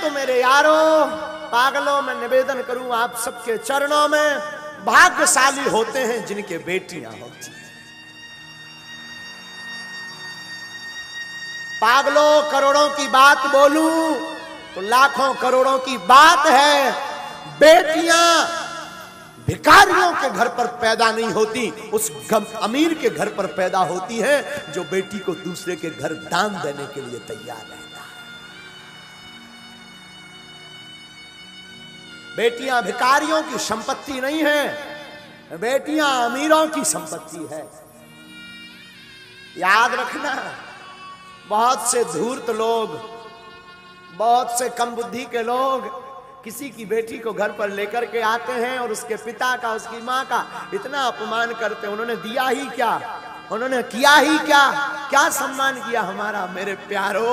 तो मेरे यारों पागलों, मैं निवेदन करूं आप सबके चरणों में, भाग्यशाली होते हैं जिनके बेटियां होती हैं। पागलों, करोड़ों की बात बोलूं तो लाखों करोड़ों की बात है। बेटियां भिखारियों के घर पर पैदा नहीं होती, उस अमीर के घर पर पैदा होती हैं जो बेटी को दूसरे के घर दान देने के लिए तैयार रहता है। बेटियां भिखारियों की संपत्ति नहीं है, बेटियां अमीरों की संपत्ति है। याद रखना, बहुत से धूर्त लोग, बहुत से कम बुद्धि के लोग किसी की बेटी को घर पर लेकर के आते हैं और उसके पिता का, उसकी माँ का इतना अपमान करते हैं। उन्होंने दिया ही क्या, उन्होंने किया ही क्या, क्या सम्मान किया हमारा। मेरे प्यारो,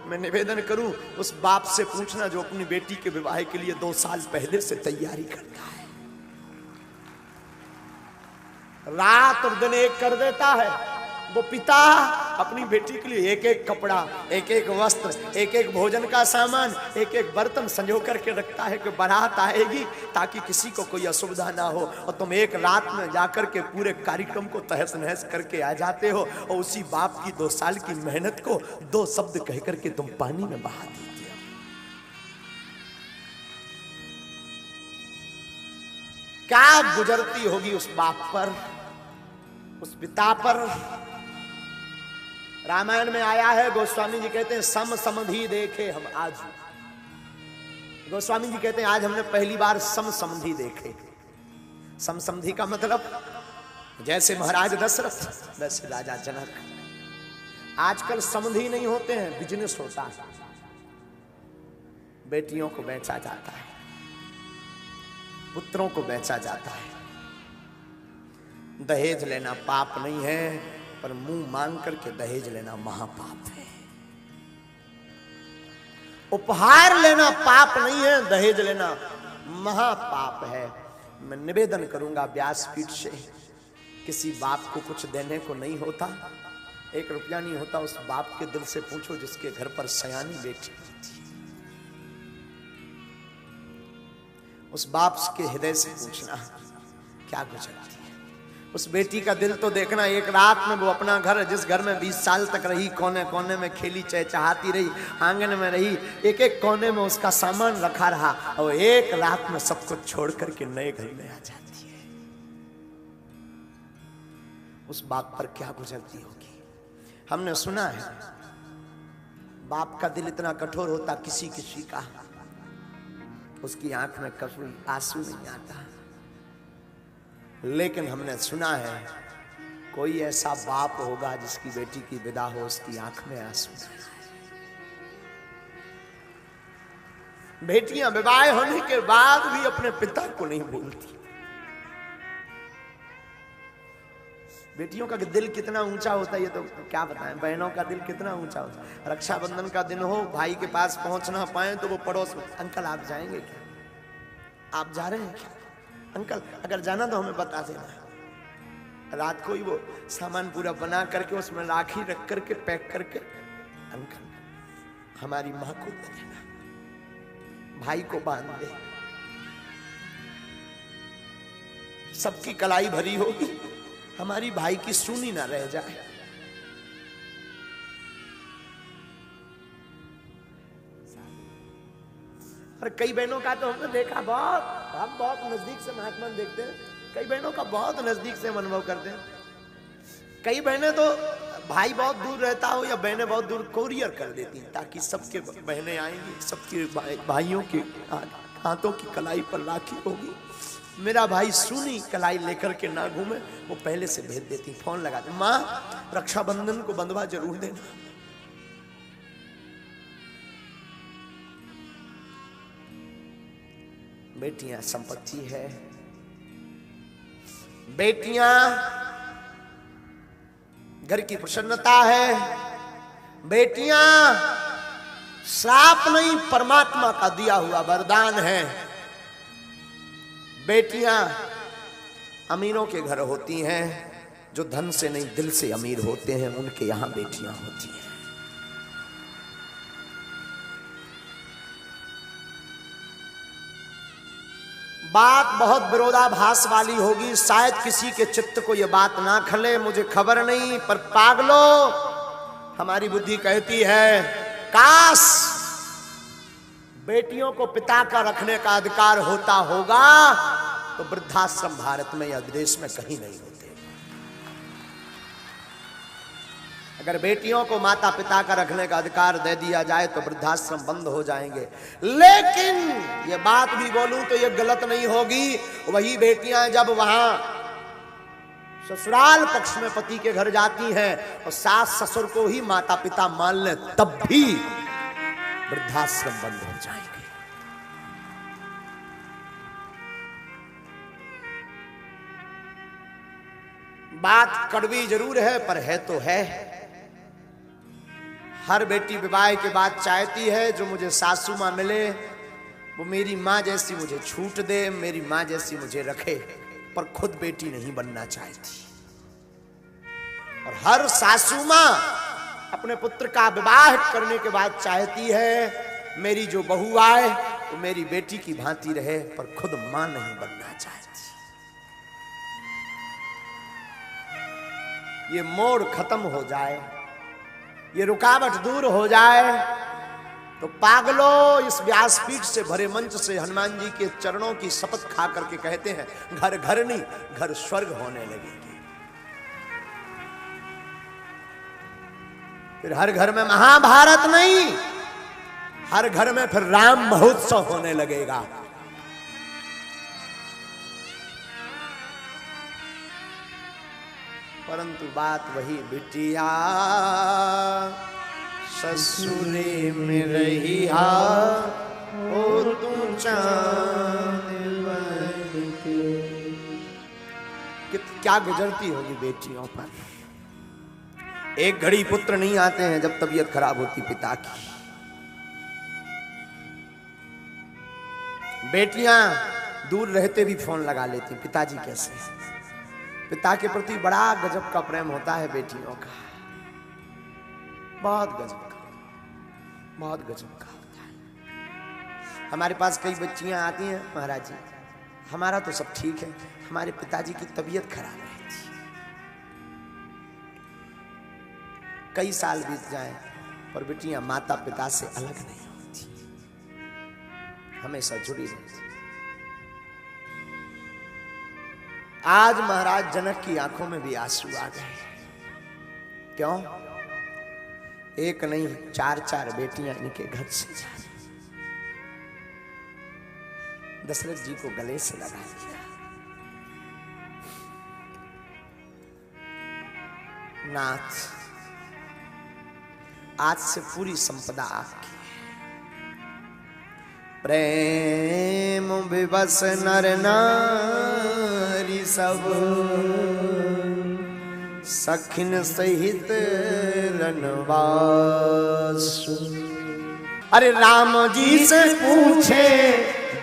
मैं निवेदन करूं उस बाप से पूछना जो अपनी बेटी के विवाह के लिए 2 साल पहले से तैयारी करता है, रात और दिन एक कर देता है। वो पिता अपनी बेटी के लिए एक एक कपड़ा, एक एक वस्त्र, एक एक भोजन का सामान, एक एक बर्तन संजो करके रखता है कि बारात आएगी ताकि किसी को कोई असुविधा ना हो। और तुम एक रात में जाकर के पूरे कार्यक्रम को तहस नहस करके आ जाते हो और उसी बाप की 2 साल की मेहनत को 2 शब्द कह करके तुम पानी में बहा देते हो। क्या गुजरती होगी उस बाप पर, उस पिता पर। रामायण में आया है, गोस्वामी जी कहते हैं सम समधि देखे हम आज। गोस्वामी जी कहते हैं आज हमने पहली बार सम समधि देखे। सम समधि का मतलब जैसे महाराज दशरथ वैसे राजा जनक। आजकल समधि नहीं होते हैं, बिजनेस होता है। बेटियों को बेचा जाता है, पुत्रों को बेचा जाता है। दहेज लेना पाप नहीं है, पर मुंह मांग करके दहेज लेना महापाप है। उपहार लेना पाप नहीं है, दहेज लेना महापाप है। मैं निवेदन करूंगा व्यासपीठ से, किसी बाप को कुछ देने को नहीं होता, 1 रुपया नहीं होता, उस बाप के दिल से पूछो जिसके घर पर सयानी बेटी होती है। उस बाप के हृदय से पूछना क्या गुजरती है। उस बेटी का दिल तो देखना, एक रात में वो अपना घर, जिस घर में 20 साल तक रही, कोने कोने में खेली चहचहाती रही, आंगन में रही, एक एक कोने में उसका सामान रखा रहा, और एक रात में सब कुछ छोड़ करके नए घर में आ जाती है। उस बाप पर क्या गुजरती होगी। हमने सुना है बाप का दिल इतना कठोर होता, किसी किसी का उसकी आंख में कभी आंसू नहीं आता, लेकिन हमने सुना है कोई ऐसा बाप होगा जिसकी बेटी की विदा हो, उसकी आंख में आंसू नहीं आए। बेटियां विवाह होने के बाद भी अपने पिता को नहीं भूलती। बेटियों का दिल कितना ऊंचा होता है ये तो क्या बताएं। बहनों का दिल कितना ऊंचा होता है। रक्षाबंधन का दिन हो, भाई के पास पहुंच ना पाए तो वो पड़ोस में, अंकल आप जाएंगे क्या, आप जा रहे हैं क्या, अंकल अगर जाना तो हमें बता देना। रात को ही वो सामान पूरा बना करके उसमें राखी रख करके पैक करके, अंकल हमारी माँ को दे देना, भाई को बांध दे। सबकी कलाई भरी होगी, हमारी भाई की सुनी ना रह जाए। और कई बहनों का तो हमने देखा, हम बहुत नजदीक से महात्मा देखते हैं, कई बहनों का बहुत नजदीक से हम अनुभव करते हैं। कई बहनें तो भाई बहुत दूर रहता हो या बहनें बहुत दूर, कोरियर कर देती हैं ताकि सबके बहनें आएंगी, सबके भाइयों के हाथों की कलाई पर राखी होगी, मेरा भाई सुनी कलाई लेकर के ना घूमे, वो पहले से भेज देती, फोन लगाते, माँ रक्षाबंधन को बंधवा जरूर देना। बेटियां संपत्ति है, बेटियां घर की प्रसन्नता है, बेटियां श्राप नहीं परमात्मा का दिया हुआ वरदान है। बेटियां अमीरों के घर होती हैं, जो धन से नहीं दिल से अमीर होते हैं उनके यहां बेटियां होती हैं। बात बहुत विरोधाभास वाली होगी, शायद किसी के चित्त को यह बात ना खले, मुझे खबर नहीं, पर पागलों हमारी बुद्धि कहती है काश बेटियों को पिता का रखने का अधिकार होता होगा तो वृद्धाश्रम भारत में या विदेश में कहीं नहीं होते। अगर बेटियों को माता पिता का रखने का अधिकार दे दिया जाए तो वृद्धाश्रम बंद हो जाएंगे। लेकिन ये बात भी बोलूं तो ये गलत नहीं होगी, वही बेटियां जब वहां ससुराल पक्ष में पति के घर जाती हैं और सास ससुर को ही माता पिता मान ले तब भी वृद्धाश्रम बंद हो जाएंगे। बात कड़वी जरूर है पर है तो है। हर बेटी विवाह के बाद चाहती है जो मुझे सासू मां मिले वो मेरी मां जैसी मुझे छूट दे, मेरी मां जैसी मुझे रखे, पर खुद बेटी नहीं बनना चाहती। और हर सासू मां अपने पुत्र का विवाह करने के बाद चाहती है मेरी जो बहू आए वो मेरी बेटी की भांति रहे, पर खुद मां नहीं बनना चाहती। ये मोड़ खत्म हो जाए, ये रुकावट दूर हो जाए तो पागलों इस व्यासपीठ से भरे मंच से हनुमान जी के चरणों की शपथ खा करके कहते हैं घर घर नहीं घर स्वर्ग होने लगेगी। फिर हर घर में महाभारत नहीं, हर घर में फिर राम महोत्सव होने लगेगा। परंतु बात वही बिटिया ससुरे में रही ओ तू चांद क्या गुजरती होगी बेटियों पर। एक घड़ी पुत्र नहीं आते हैं जब तबीयत खराब होती पिता की। बेटियां दूर रहते भी फोन लगा लेती पिताजी कैसे। पिता के प्रति बड़ा गजब का प्रेम होता है बेटियों का, बहुत गजब का होता है। हमारे पास कई बच्चियां आती हैं महाराज जी हमारा तो सब ठीक है, हमारे पिताजी की तबीयत खराब है। कई साल बीत जाए पर बेटियां माता पिता से अलग नहीं होती, हमेशा जुड़ी रहती। आज महाराज जनक की आंखों में भी आंसू आ गए। क्यों? एक नहीं 4-4 बेटियां इनके घर से जा रही। दशरथ जी को गले से लगा लिया। नाथ आज से पूरी संपदा आपकी। प्रेम विवश नर नारी सब सखिन सहित रनवास। अरे राम जी से पूछे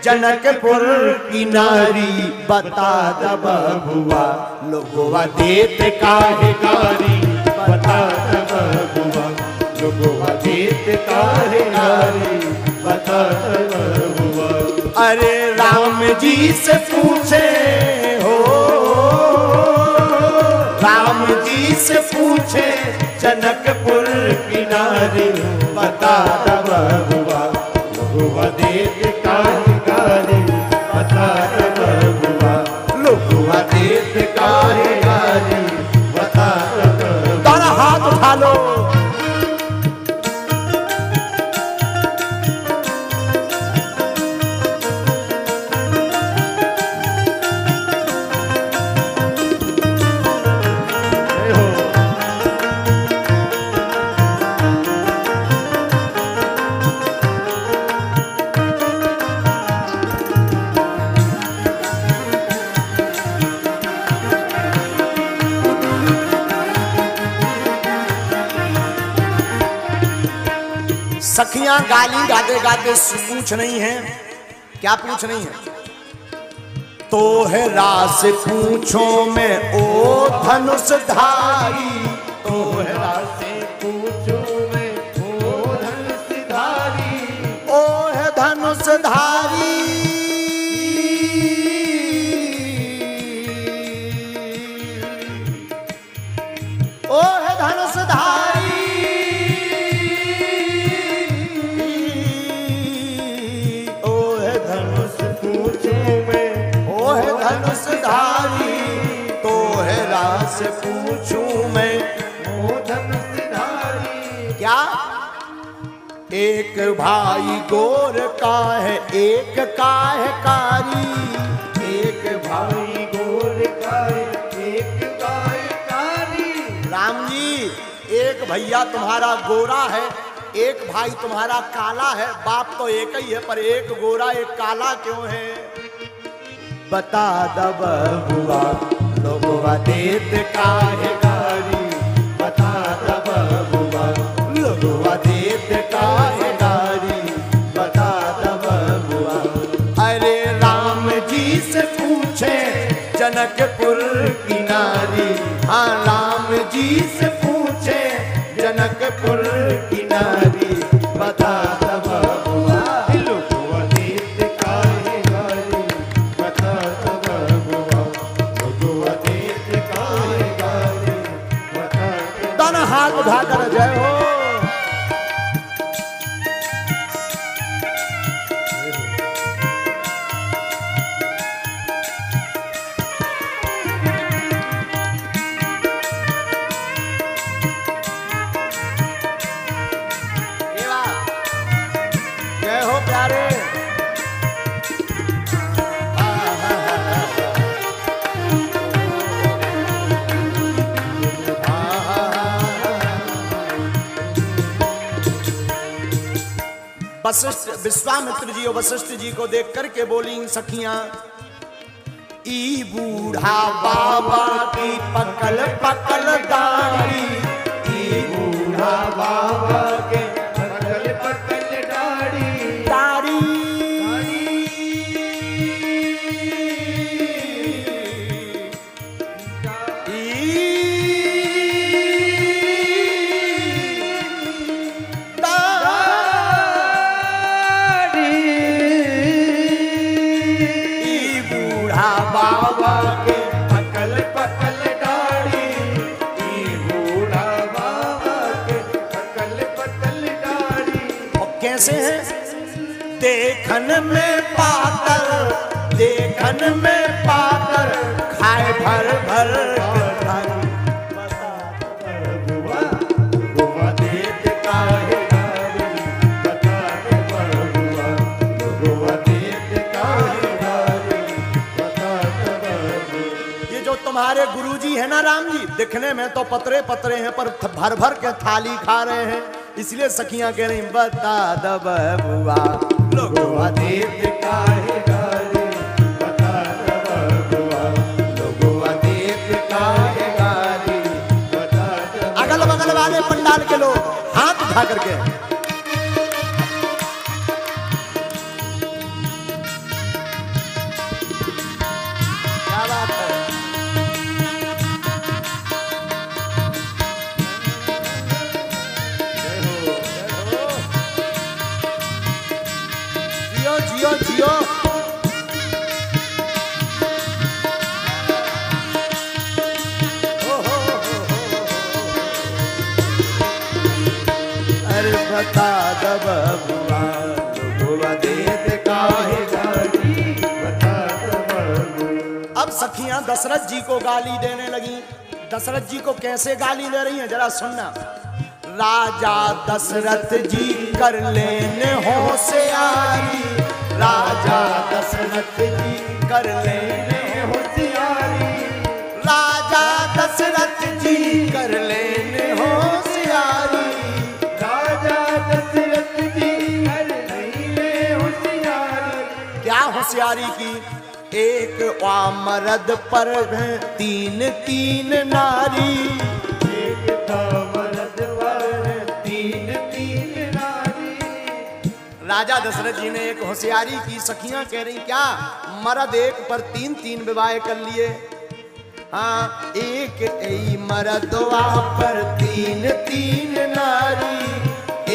जनकपुर की नारी बता दब हुआ लोगोवा देत काहे गारी। बता दब हुआ लोगोवा देत काहे गारी। बता दब हुआ। अरे राम जी से पूछे हो राम जी से पूछे जनकपुर की नारी बता दब हुआ लोगोवा देत काहे गारी। बता दब हुआ लोगोवा देत काहे गारी। बता दब। दोनों हाथ उठा लो। सखियां गाली गाते गाते पूछ नहीं है। क्या पूछ नहीं है? तो है रास पूछो में ओ धनुषधारी। तो है रास पूछो में ओ धनुषधारी। ओ है धनुषधारी। एक भाई गोर का है एक का है कारी, एक भाई गोर का है एक का है कारी। राम जी एक भैया तुम्हारा गोरा है, एक भाई तुम्हारा काला है, बाप तो एक ही है पर एक गोरा एक काला क्यों है? बता दब बुआ लोगवा देत काहे गारी, बता दब बुआ लोगवा देत काहे गारी, बता दब बुआ। अरे राम जी से पूछे जनकपुर की नारी, हाँ राम जी से पूछे जनकपुर की नारी, बता दब बुआ लोगवा देत काहे गारी, बता दब बुआ लोगवा देत काहे गारी, बता दब। दोनों हाथ उठाकर जय हो। जय हो प्यारे। वशिष्ठ विश्वामित्र जी और वशिष्ठ जी को देख करके बोली सखियां, ई बूढ़ा बाबा की पकल पकल दाढ़ी, ई बूढ़ा बाबा के पकल पकल दाढ़ी, दाढ़ी बाबा के पकल पकल दाढ़ी, ई बूढ़ा बाबा के पकल पकल दाढ़ी। और कैसे है? देखन में पातर, देखन में पातर, खाए भर भर के थाली। बुआ बुआ देत काहे गारी, बता दब बुआ बुआ देत काहे गारी, बता दब बुआ। ये जो तुम्हारे गुरुजी है ना राम जी, दिखने में तो पतरे पतरे हैं पर भर भर के थाली खा रहे हैं, इसलिए सखियां कह रही बता दब बुआ लोगवा देत काहे गारी, बता दब बुआ लोगवा देत काहे गारी, बता दब। अगल बगल वाले पंडाल के लोग हाथ उठा करके क्या बात है? जियो जियो जियो। अरे बता दब बुआ लोगवा देत काहे गारी, बता दब बुआ। अब सखियां दशरथ जी को गाली देने लगी। दशरथ जी को कैसे गाली दे रही हैं जरा सुनना। राजा दशरथ जी कर लेने होशियारी, राजा दशरथ जी कर लेने होशियारी, राजा दशरथ जी कर लेने होशियारी। राजा दशरथ जी कर लेने होशियारी। क्या होशियारी की? एक मर्द पर तीन तीन नारी, एक मर्द पर तीन तीन नारी। राजा दशरथ जी ने एक होशियारी की। सखियां कह रही क्या? मर्द एक पर तीन तीन विवाह कर लिए। हाँ एक ई मर्दवा पर तीन तीन नारी,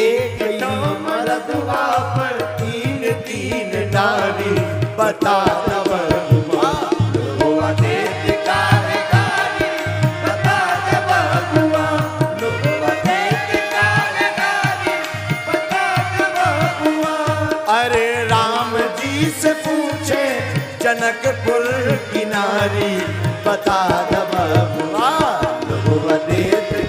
एक ई मर्दवा पर तीन तीन नारी, बता दब बुआ लोगवा देत काहे गारी, बता दब बुआ लोगवा देत काहे गारी, बता दब बुआ। अरे राम जी से पूछे जनकपुर की नारी, बता दब बुआ लोगवा देत